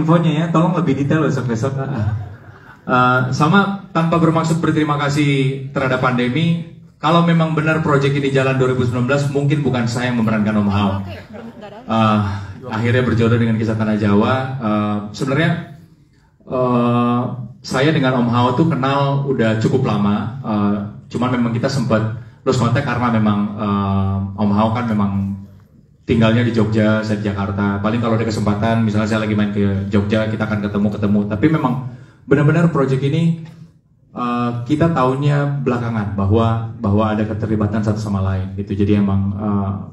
infonya ya, tolong lebih detail besok-besok. Sama tanpa bermaksud berterima kasih terhadap pandemi, kalau memang benar proyek ini jalan 2019, mungkin bukan saya yang memerankan Om Hao. Akhirnya berjodoh dengan Kisah Tanah Jawa. Sebenarnya saya dengan Om Hao tuh kenal udah cukup lama. Cuman memang kita sempat lose kontak karena memang Om Hao kan memang tinggalnya di Jogja, saya di Jakarta. Paling kalau ada kesempatan, misalnya saya lagi main ke Jogja, kita akan ketemu. Tapi memang benar-benar proyek ini kita tahunya belakangan bahwa ada keterlibatan satu sama lain. Gitu. Jadi emang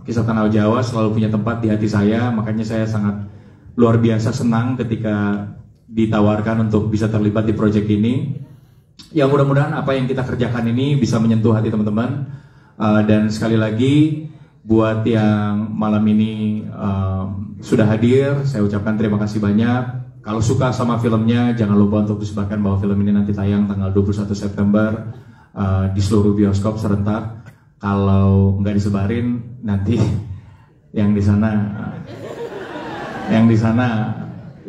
Kisah Tanah Jawa selalu punya tempat di hati saya. Makanya saya sangat luar biasa senang ketika ditawarkan untuk bisa terlibat di proyek ini. Ya mudah-mudahan apa yang kita kerjakan ini bisa menyentuh hati teman-teman. Dan sekali lagi, buat yang malam ini sudah hadir, saya ucapkan terima kasih banyak. Kalau suka sama filmnya, jangan lupa untuk disebarkan bahwa film ini nanti tayang tanggal 21 September di seluruh bioskop serentak. Kalau nggak disebarin, nanti yang di sana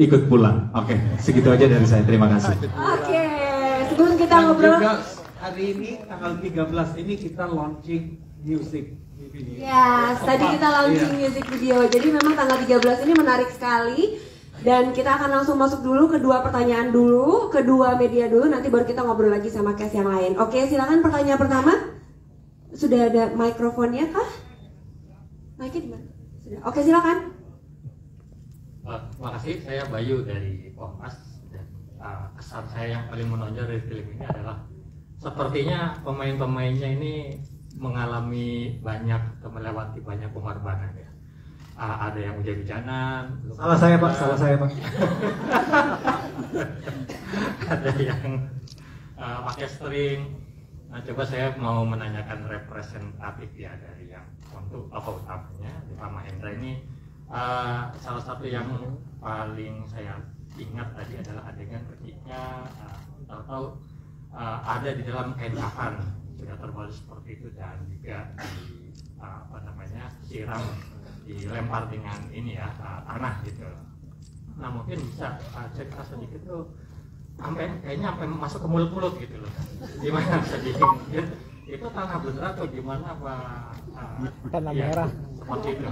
ikut pulang. Oke, segitu aja dari saya. Terima kasih. Oke, sebelum kita ngobrol. Hari ini tanggal 13 ini kita launching music. Ya, tadi kita launching music video. Jadi memang tanggal 13 ini menarik sekali. Dan kita akan langsung masuk dulu ke dua pertanyaan dulu, kedua media dulu, nanti baru kita ngobrol lagi sama cast yang lain. Oke, silakan pertanyaan pertama. Sudah ada mikrofonnya kah? Mic-nya di mana? Sudah. Oke, silakan. Terima kasih, saya Bayu dari Kompas. Dan kesan saya yang paling menonjol dari film ini adalah sepertinya pemain-pemainnya ini mengalami melewati banyak pengorbanan ya. Ada yang hujan-hujanan. Salah saya pak. Ada yang pakai string. Nah, coba saya mau menanyakan representatif ya dari yang untuk tokoh utamanya, Pak Mahendra ini. Salah satu yang paling saya ingat tadi adalah adegan ketika tahu-tahu ada di dalam kain kafan sudah terbalik seperti itu dan juga siram, dilempar dengan ini ya tanah gitu. Nah mungkin bisa cerita sedikit tuh kayaknya sampai masuk ke mulut-mulut gitu loh. Gimana sedikit itu tanah bener atau gimana Pak? Tanah merah. Seperti itu.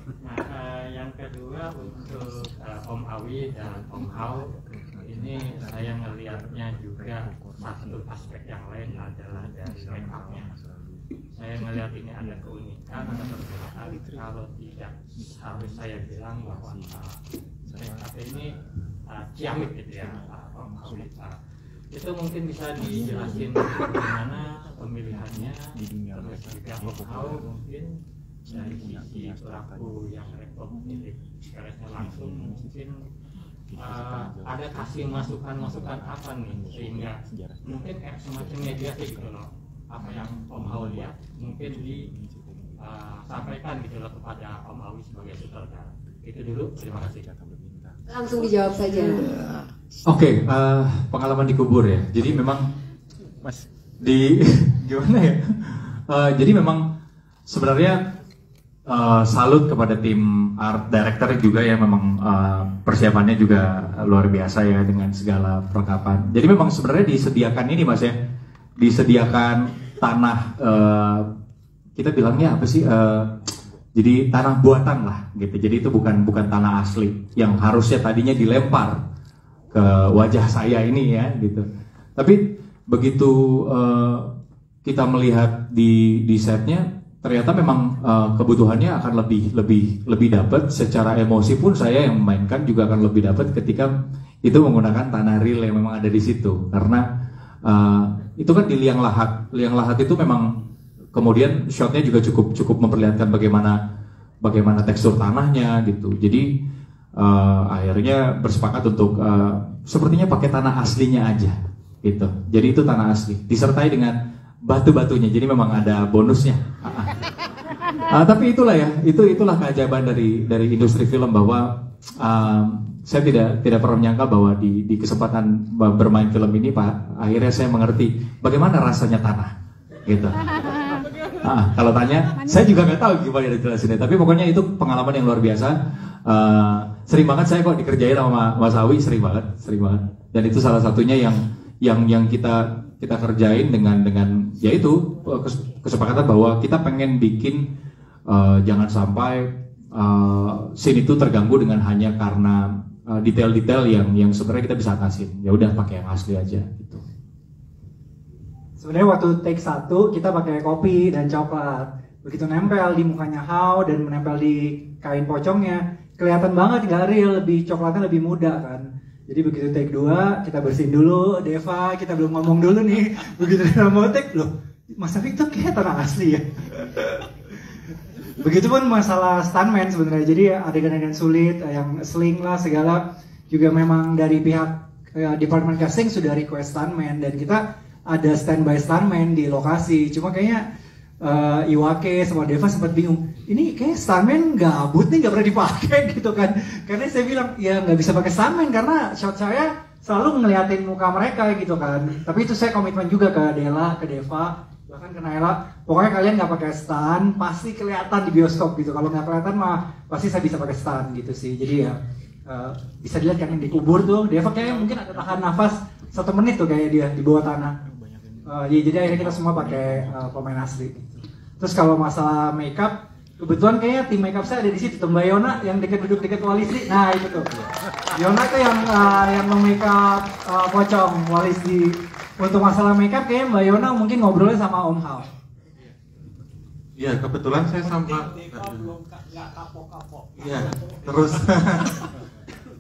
Nah, yang kedua untuk Om Awi dan Om Hao ini saya ngelihatnya juga satu aspek yang lain adalah dari make up-nya. Saya ngelihat ini ada keunikan, ada perbedaan. Kalau tidak harus saya bilang bahwa make up ini ciamik gitu ya, Om Awi. Itu mungkin bisa dijelasin bagaimana pemilihannya, terus juga Om Hao mungkin dari sisi pelaku yang pemilik garisnya langsung mungkin ada kasih masukan apa nih sehingga mungkin semacam mediasi gitu loh, apa yang Om Hao lihat mungkin disampaikan gitu loh kepada Om Awi sebagai sutradara. Itu dulu, terima kasih. Langsung dijawab saja. Oke, pengalaman dikubur ya. Jadi memang gimana ya? Jadi memang sebenarnya salut kepada tim art director juga ya, memang persiapannya juga luar biasa ya dengan segala perlengkapan. Jadi memang sebenarnya disediakan ini Mas ya, disediakan tanah kita bilangnya apa sih? Jadi tanah buatan lah gitu. Jadi itu bukan tanah asli yang harusnya tadinya dilempar ke wajah saya ini ya gitu. Tapi begitu kita melihat di setnya, ternyata memang kebutuhannya akan lebih dapat. Secara emosi pun saya yang memainkan juga akan lebih dapat ketika itu menggunakan tanah real yang memang ada di situ. Karena itu kan di liang lahat. Liang lahat itu memang kemudian shotnya juga cukup memperlihatkan bagaimana tekstur tanahnya gitu. Jadi akhirnya bersepakat untuk sepertinya pakai tanah aslinya aja gitu. Jadi itu tanah asli disertai dengan batu-batunya, jadi memang ada bonusnya. Tapi itulah ya, itulah keajaiban dari industri film bahwa saya tidak pernah menyangka bahwa di kesempatan bermain film ini Pak, akhirnya saya mengerti bagaimana rasanya tanah, gitu. Kalau tanya, saya juga nggak tahu gimana dijelasinnya, tapi pokoknya itu pengalaman yang luar biasa. sering banget saya kok dikerjain sama Mas Awi, sering banget. Dan itu salah satunya yang kita kerjain dengan ya itu kesepakatan bahwa kita pengen bikin jangan sampai scene itu terganggu dengan hanya karena detail-detail yang sebenarnya kita bisa atasin. Ya udah pakai yang asli aja gitu. Sebenarnya waktu take 1 kita pakai kopi dan coklat. Begitu nempel di mukanya How dan menempel di kain pocongnya, kelihatan banget nggak real, coklatnya lebih muda kan. Jadi begitu take 2 kita bersihin dulu, Deva kita belum ngomong dulu nih. Begitu dia mau take, loh Mas Afik tuh kayak tanah asli ya. Begitupun masalah stuntman sebenarnya. Jadi adegan-adegan sulit, yang sling lah segala juga memang dari pihak departemen casting sudah request stuntman dan kita ada standby stuntman di lokasi. Cuma kayaknya Iwake sama Deva sempat bingung. Ini kayak stuntman gabut nih, nggak pernah dipakai gitu kan. Karena saya bilang ya nggak bisa pakai stuntman karena shot saya selalu ngeliatin muka mereka gitu kan. Tapi itu saya komitmen juga ke Dela, ke Deva, bahkan ke Naila. Pokoknya kalian nggak pakai stunt, pasti kelihatan di bioskop gitu. Kalau nggak kelihatan mah pasti saya bisa pakai stunt gitu sih. Jadi ya bisa dilihat kan yang dikubur tuh. Deva kayaknya mungkin ada tahan nafas 1 menit tuh kayak dia di bawah tanah. Ya, jadi akhirnya kita semua pakai pemain asli. Terus kalau masalah makeup, kebetulan kayaknya tim makeup saya ada di situ, Mbak Yona yang duduk dekat Walisri. Nah itu tuh, Yona tuh yang memakeup pocong Walisri. Untuk masalah makeup kayaknya Mbak Yona mungkin ngobrolnya sama Om Hao. Iya, kebetulan saya sama. Iya, terus.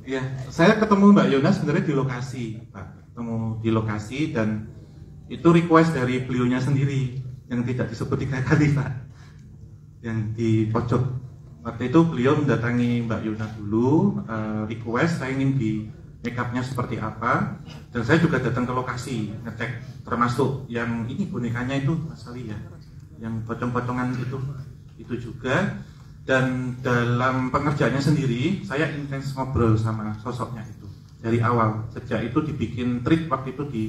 Iya, saya ketemu Mbak Yona sebenarnya di lokasi, Pak. Ketemu di lokasi dan itu request dari beliaunya sendiri yang tidak disebut 3 kali, Pak. Yang di pojok. Waktu itu beliau mendatangi Mbak Yona dulu, request saya ingin di make upnya seperti apa, dan saya juga datang ke lokasi ngecek, termasuk yang ini bonekanya itu Mas Ali ya, yang pocong-pocongan itu juga. Dan dalam pengerjaannya sendiri saya intens ngobrol sama sosoknya itu dari awal, sejak itu dibikin tweet waktu itu di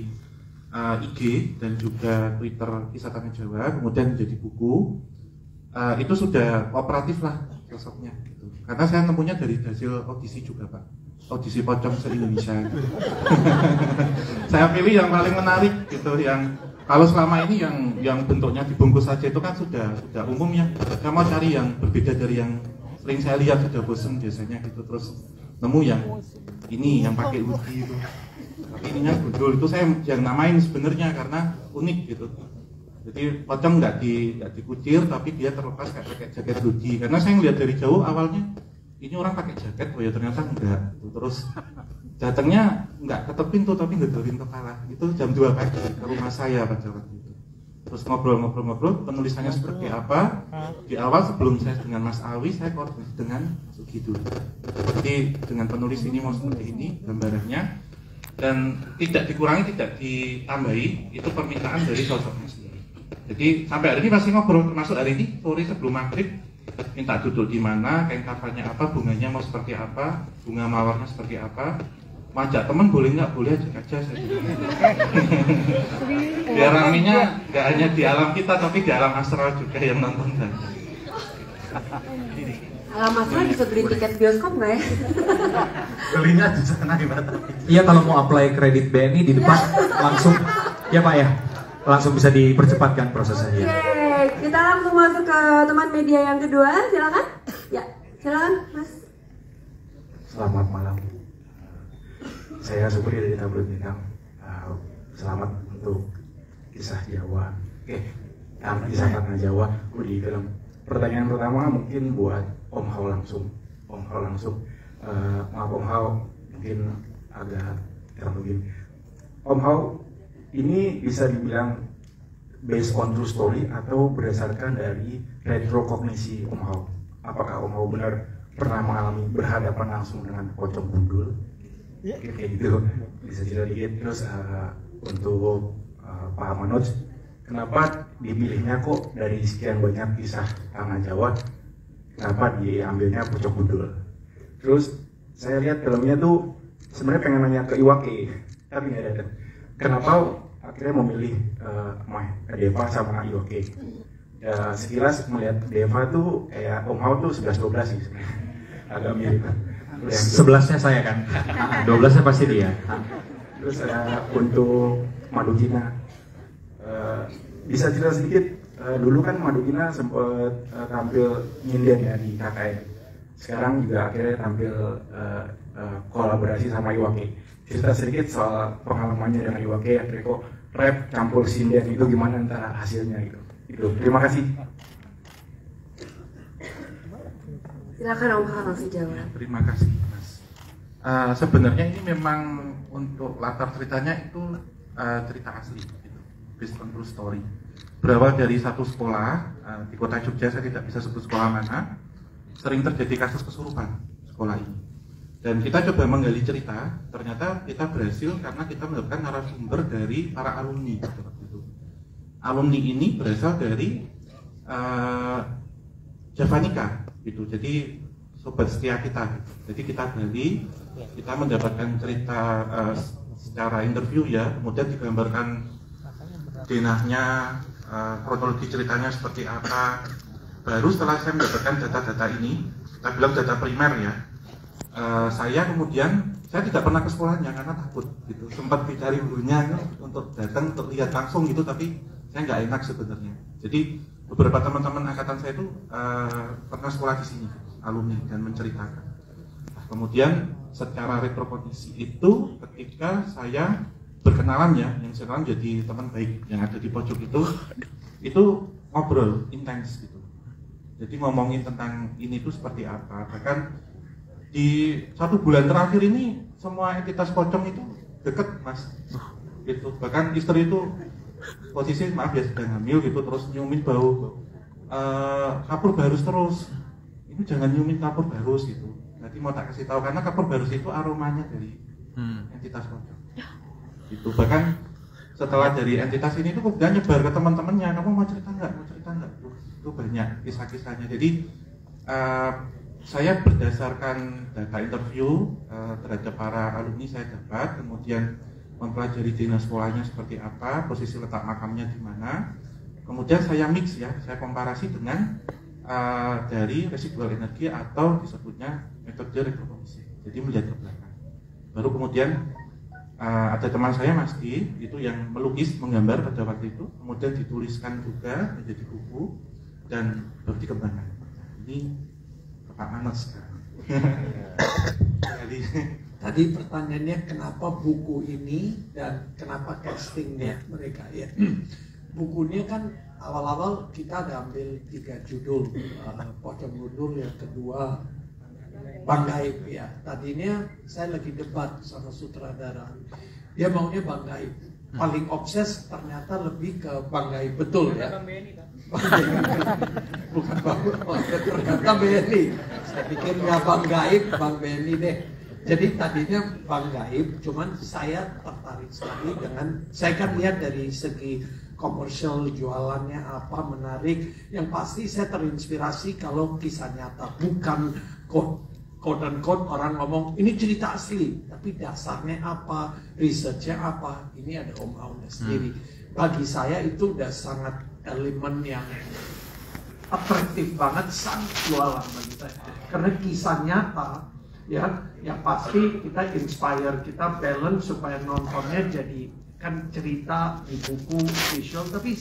IG dan juga Twitter Kisah Tanah Jawa, kemudian menjadi buku. Itu sudah operatif lah sosoknya gitu. Karena saya nemunya dari hasil audisi juga, Pak, audisi pocong se-Indonesia. Saya pilih yang paling menarik gitu, yang kalau selama ini yang bentuknya dibungkus saja itu kan sudah umum ya. Saya mau cari yang berbeda dari yang sering saya lihat, sudah bosen biasanya gitu. Terus nemu yang ini yang pakai hoodie itu. Tapi ininya gundul, itu saya yang namain sebenarnya karena unik gitu. Jadi pocong nggak dikucir, tapi dia terlepas kayak pakai jaket hoodie. Karena saya ngeliat dari jauh awalnya ini orang pakai jaket, oh ya ternyata enggak. Terus datangnya nggak ketok pintu tapi ngedorin kepala. Itu jam 2 pagi ke rumah saya pada waktu itu. Terus ngobrol, penulisannya seperti apa. Di awal sebelum saya dengan Mas Awi, saya koordinasi dengan Sugi dulu. Jadi dengan penulis ini mau seperti ini gambarannya, dan tidak dikurangi, tidak ditambahi, itu permintaan dari sosoknya sendiri. Jadi sampai hari ini masih ngobrol, termasuk hari ini sore sebelum maghrib, minta duduk di mana, kain kafannya apa, bunganya mau seperti apa, bunga mawarnya seperti apa. Majak temen boleh nggak? Boleh aja saya. Biar raminya nggak hanya di alam kita, tapi di alam astral juga yang nonton dan. Alam astral bisa beli tiket bioskop nggak ya? Belinya di sana gimana? Iya, kalau mau apply kredit BNI di depan langsung, ya Pak ya, langsung bisa dipercepatkan prosesnya. Oke, kita langsung masuk ke teman media yang kedua, silakan. Ya, silakan Mas. Selamat malam. Saya Supri dari Tablet Bintang. Selamat untuk kisah Jawa. Kisah Tanah Jawa di film. Pertanyaan pertama mungkin buat Om Hao langsung. Maaf Om Hao, mungkin agak terlalu. Om Hao, ini bisa dibilang based on true story atau berdasarkan dari retrokognisi Om Hao? Apakah Om Hao benar pernah mengalami berhadapan langsung dengan pocong gundul? Kayak gitu, bisa cerita dikit. Terus untuk Pak Manoj, kenapa dipilihnya kok dari sekian banyak kisah Tanah Jawa, kenapa diambilnya pocong gundul? Terus saya lihat filmnya tuh sebenarnya pengen nanya ke Iwake, tapi nggak ada. Kenapa akhirnya memilih Deva sama Iwake? Sekilas melihat Deva tuh kayak Om Hao tuh 11-12 sih sebenarnya, agak mirip. 11-nya saya kan, 12-nya pasti dia. Terus untuk Madugina, bisa cerita sedikit, dulu kan Madugina sempat tampil nyinden ya di KKN. Sekarang juga akhirnya tampil kolaborasi sama Iwake. Cerita sedikit soal pengalamannya dengan Iwake, akhirnya kok rap campur sinden itu gimana antara hasilnya gitu. Itu. Terima kasih. Silakan Om Hal langsung jawab. Terima kasih Mas. Sebenarnya ini memang untuk latar ceritanya itu cerita asli, gitu. Based on true story. Berawal dari satu sekolah di kota Jogja, saya tidak bisa sebut sekolah mana, sering terjadi kasus kesurupan sekolah ini. Dan kita coba menggali cerita, ternyata kita berhasil karena kita mendapatkan narasumber dari para alumni. Gitu. Alumni ini berasal dari Javanika, gitu. Jadi sobat setia kita. Gitu. Jadi kita gali, kita mendapatkan cerita secara interview ya, kemudian digambarkan denahnya, kronologi ceritanya seperti apa. Baru setelah saya mendapatkan data-data ini, kita bilang data primer ya. Saya kemudian tidak pernah ke sekolahnya karena takut gitu. Sempat dicari gurunya untuk datang untuk lihat langsung gitu, tapi saya nggak enak sebenarnya. Jadi beberapa teman-teman angkatan saya itu pernah sekolah di sini, alumni, dan menceritakan. Kemudian secara retrokondisi itu ketika saya berkenalan ya, yang sekarang jadi teman baik yang ada di pojok itu ngobrol intens gitu. Jadi ngomongin tentang ini itu seperti apa. Bahkan di 1 bulan terakhir ini semua entitas pocong itu deket Mas. Gitu. Bahkan istri itu posisi maaf ya sedang hamil gitu, terus nyiumin bau kapur barus terus. Ini jangan nyiumin kapur barus gitu. Nanti mau tak kasih tahu karena kapur barus itu aromanya dari entitas pocong. Gitu. Bahkan setelah dari entitas ini itu kemudian nyebar ke teman-temannya, kamu mau cerita nggak? Itu banyak kisah-kisahnya. Jadi saya berdasarkan data interview terhadap para alumni saya dapat, kemudian mempelajari dinas sekolahnya seperti apa, posisi letak makamnya di mana, kemudian saya mix ya, saya komparasi dengan dari residual energi atau disebutnya metode retrokognisi. Jadi melihat ke belakang. Baru kemudian ada teman saya Mas Di, itu yang melukis, menggambar pada waktu itu, kemudian dituliskan juga menjadi buku dan baru dikembangkan. Ini Pak Manas sekarang. Tadi pertanyaannya kenapa buku ini dan kenapa castingnya mereka ya. Bukunya kan awal-awal kita ada ambil 3 judul, Pocong Gundul, yang kedua Bang Gaib ya. Tadinya saya lagi debat sama sutradara, dia maunya Bang Gaib. Paling obses ternyata lebih ke Bang Gaib, betul ya. Bukan ternyata Benny. Saya pikir nggak Bang Gaib, Bang Benny deh. Jadi tadinya Bang Gaib, cuman saya tertarik sekali dengan, saya kan lihat dari segi komersial, jualannya apa, menarik. Yang pasti saya terinspirasi kalau kisah nyata, bukan quote-unquote orang ngomong ini cerita asli, tapi dasarnya apa, researchnya apa, ini ada Om Aunnya sendiri. Bagi saya itu udah sangat elemen yang atraktif banget, sangat jualan bagi saya. Karena kisah nyata, ya, yang pasti kita inspire, kita balance supaya nontonnya jadi kan cerita di buku visual, tapi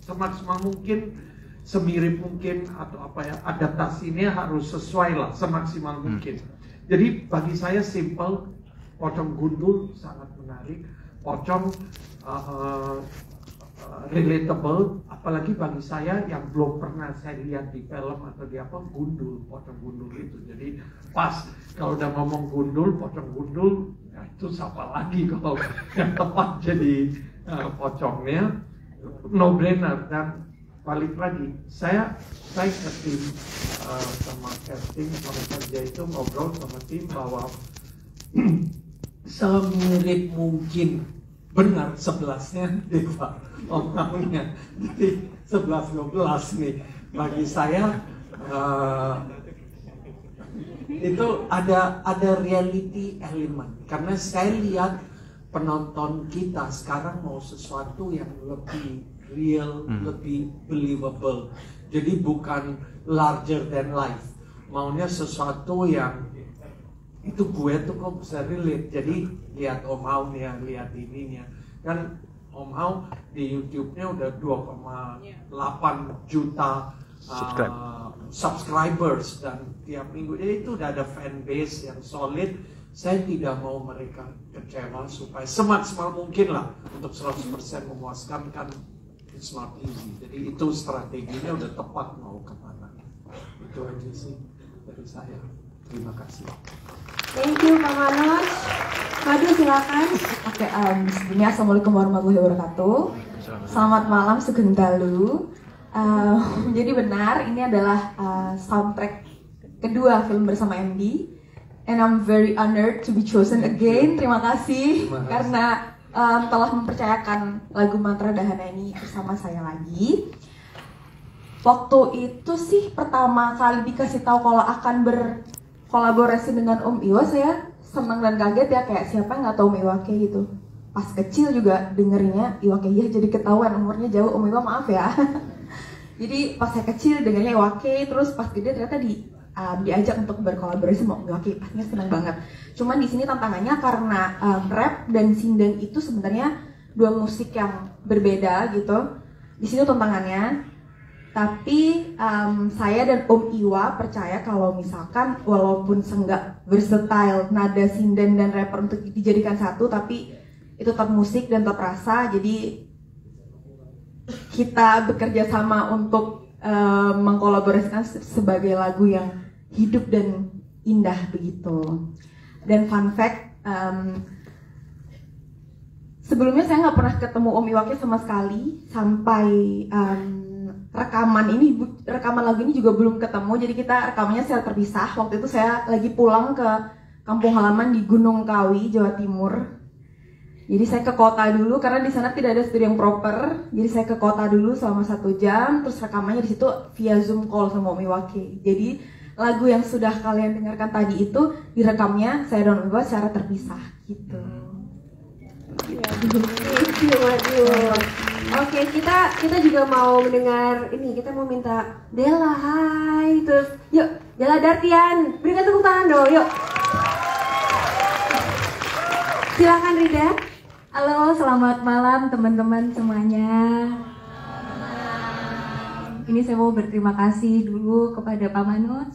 semaksimal mungkin, semirip mungkin atau apa ya, adaptasinya harus sesuai lah semaksimal mungkin. Jadi bagi saya simple, Pocong Gundul sangat menarik, pocong relatable, apalagi bagi saya yang belum pernah saya lihat di film atau di apa, gundul, pocong gundul itu. Jadi pas kalau udah ngomong gundul, pocong gundul, ya itu siapa lagi kalau yang tepat jadi pocongnya, no brainer. Dan balik lagi, saya ke tim sama casting, sama kerja itu ngobrol sama tim bahwa semirip mungkin, benar 11-nya Deva omongnya, jadi 11-12 nih bagi saya. Itu ada reality element, karena saya lihat penonton kita sekarang mau sesuatu yang lebih real, lebih believable. Jadi bukan larger than life, maunya sesuatu yang itu gue tuh kok bisa relate. Jadi lihat Om Hao nih ya, lihat ininya kan, Om Hao di YouTube-nya udah 2,8 juta subscribers dan tiap minggu, jadi itu udah ada fan base yang solid. Saya tidak mau mereka kecewa, supaya semaksimal mungkin lah untuk 100% memuaskan, kan it's not easy. Jadi itu strateginya udah tepat mau kemana. Itu aja sih dari saya. Terima kasih. Thank you Pak Manoj. Madu silakan. Oke, sebelumnya Assalamualaikum warahmatullahi wabarakatuh. Selamat malam Sugeng Dalu. Jadi benar, ini adalah soundtrack kedua film bersama MD, and I'm very honored to be chosen again. Terima kasih karena telah mempercayakan lagu Mantra Dahana ini bersama saya lagi. Waktu itu sih pertama kali dikasih tahu kalau akan berkolaborasi dengan Om Iwa, saya senang dan kaget ya, kayak siapa yang nggak tahu Om Iwake gitu. Pas kecil juga dengerinnya Iwake, ya jadi ketahuan umurnya jauh Om Iwa, maaf ya. Jadi pas saya kecil dengarnya Iwake, terus pas gede ternyata diajak untuk berkolaborasi sama Om Iwake, pastinya senang banget. Cuman di sini tantangannya karena rap dan sinden itu sebenarnya dua musik yang berbeda gitu. Di sini tantangannya. Tapi saya dan Om Iwa percaya kalau misalkan walaupun seenggak versatile nada sinden dan rapper untuk dijadikan satu, tapi itu tetap musik dan tetap rasa. Jadi kita bekerja sama untuk mengkolaborasikan sebagai lagu yang hidup dan indah begitu. Dan fun fact, sebelumnya saya nggak pernah ketemu Om Iwake sama sekali sampai rekaman lagu ini juga belum ketemu. Jadi kita rekamannya secara terpisah. Waktu itu saya lagi pulang ke kampung halaman di Gunung Kawi, Jawa Timur. Jadi saya ke kota dulu karena di sana tidak ada studio yang proper. Jadi saya ke kota dulu selama 1 jam, terus rekamannya di situ via Zoom call sama Om Iwake. Jadi lagu yang sudah kalian dengarkan tadi itu direkamnya saya dan Om Iwa secara terpisah gitu. Oke, kita juga mau mendengar ini. Kita mau minta Della, hai, terus yuk Della Dartian, berikan tepuk tangan dong, yuk. Silakan Rida. Halo, selamat malam teman-teman semuanya. Ini saya mau berterima kasih dulu kepada Pak Manoj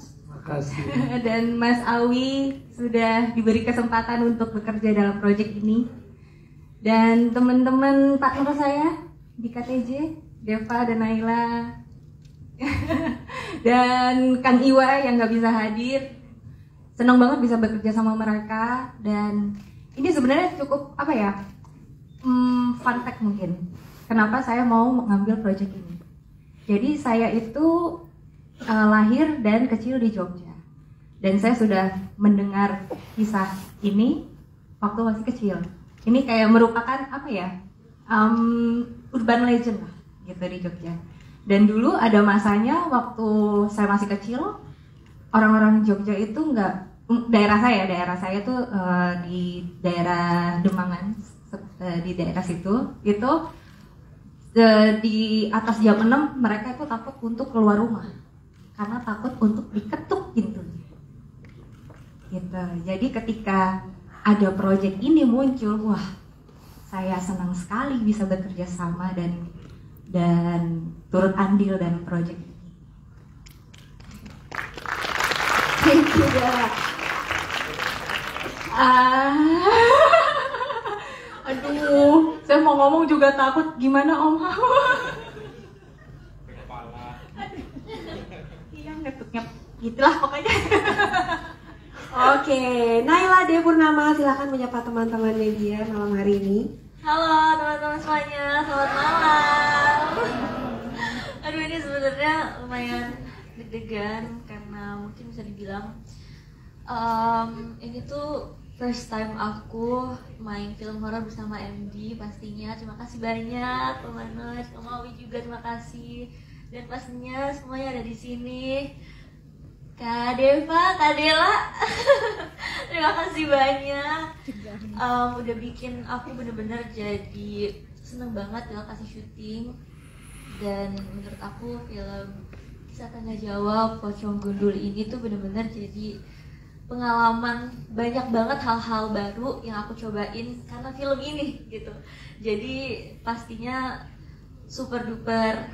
dan Mas Awi sudah diberi kesempatan untuk bekerja dalam proyek ini. Dan teman-teman partner saya di KTJ, Deva dan Naila dan Kang Iwa yang nggak bisa hadir. Senang banget bisa bekerja sama mereka, dan ini sebenarnya cukup apa ya, fun fact mungkin. Kenapa saya mau mengambil proyek ini? Jadi saya itu lahir dan kecil di Jogja, dan saya sudah mendengar kisah ini waktu masih kecil. Ini kayak merupakan apa ya, urban legend lah gitu di Jogja. Dan dulu ada masanya waktu saya masih kecil, orang-orang Jogja itu nggak, daerah saya tuh di daerah Demangan, di daerah situ itu di atas jam 6 mereka itu takut untuk keluar rumah karena takut untuk diketuk pintunya gitu. Jadi ketika ada proyek ini muncul, wah saya senang sekali bisa bekerja sama dan turut andil dalam proyek ini. Thank you, Della. Aduh, saya mau ngomong juga takut. Gimana Om Hao? Iya, ngetuknya gitulah pokoknya. Oke, Naila De Purnama, silakan menyapa teman-teman media malam hari ini. Halo teman-teman semuanya, selamat malam. Aduh, ini sebenarnya lumayan deg-degan karena mungkin bisa dibilang ini tuh first time aku main film horor bersama MD pastinya. Terima kasih banyak Pak Manoj, Om Awi juga terima kasih, dan pastinya semuanya ada di sini. Kak Deva, Kak Della, terima kasih banyak. Udah bikin aku bener-bener jadi seneng banget ya kasih syuting. Dan menurut aku film Kisah Tanya Jawab Pocong Gundul ini tuh bener-bener jadi pengalaman, banyak banget hal-hal baru yang aku cobain karena film ini gitu. Jadi pastinya super duper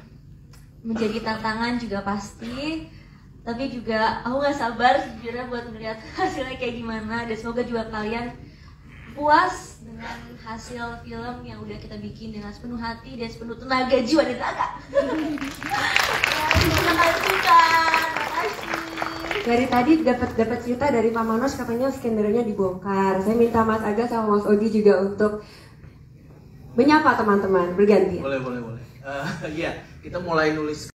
menjadi tantangan juga pasti, tapi juga aku gak sabar sejujurnya buat melihat hasilnya kayak gimana, dan semoga juga kalian puas dengan hasil film yang udah kita bikin dengan sepenuh hati dan sepenuh tenaga, jiwa dan raga. Terima kasih Kak, terima kasih. Dari tadi dapat cerita dari Pak Manos katanya skenario-nya dibongkar. Saya minta Mas Aga sama Mas Ogi juga untuk menyapa teman-teman bergantian. Boleh. Iya, kita mulai nulis